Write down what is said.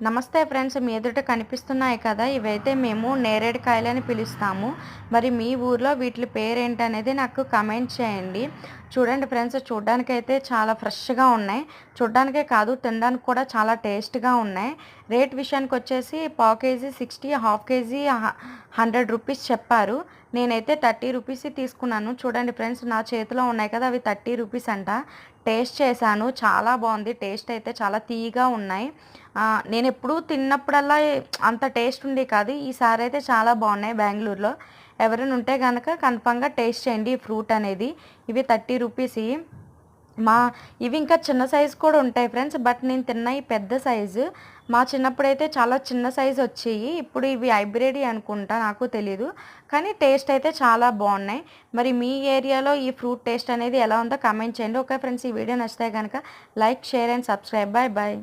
నమస్తే ఫ్రెండ్స్, మీ ఎదుట కనిపిస్తున్నాయి కదా, ఇవైతే మేము నేరేడుకాయలని పిలుస్తాము. మరి మీ ఊర్లో వీటి పేరేంటనేది నాకు కమెంట్ చేయండి. చూడండి ఫ్రెండ్స్, చూడ్డానికైతే చాలా ఫ్రెష్‌గా ఉన్నాయి. చూడ్డానికే కాదు, తినడానికి కూడా చాలా టేస్ట్‌గా ఉన్నాయి. రేట్ విషయానికొచ్చేసి పావు కేజీ 60, హాఫ్ కేజీ 100 రూపీస్ చెప్పారు. నేనైతే 30 రూపీస్ తీసుకున్నాను. చూడండి ఫ్రెండ్స్, నా చేతిలో ఉన్నాయి కదా, అవి 30 రూపీస్ అంట. టేస్ట్ చేశాను, చాలా బాగుంది. టేస్ట్ అయితే చాలా తీయగా ఉన్నాయి. నేనెప్పుడూ తిన్నప్పుడల్లా అంత టేస్ట్ ఉండేవి కాదు. ఈసారి అయితే చాలా బాగున్నాయి. బెంగుళూరులో ఎవరైనా ఉంటే గనక కన్ఫామ్‌గా టేస్ట్ చేయండి ఈ ఫ్రూట్ అనేది. ఇవి 30 రూపీస్. ఇవి ఇంకా చిన్న సైజు కూడా ఉంటాయి ఫ్రెండ్స్. బట్ నేను తిన్నయి పెద్ద సైజు. మా చిన్నప్పుడైతే చాలా చిన్న సైజు వచ్చేయి. ఇప్పుడు ఇవి హైబ్రిడ్ అనుకుంటా, నాకు తెలీదు. కానీ టేస్ట్ అయితే చాలా బాగున్నాయి. మరి మీ ఏరియాలో ఈ ఫ్రూట్ టేస్ట్ అనేది ఎలా ఉందో కామెంట్ చేయండి. ఓకే ఫ్రెండ్స్, ఈ వీడియో నచ్చితే కనుక like, share and subscribe. Bye bye.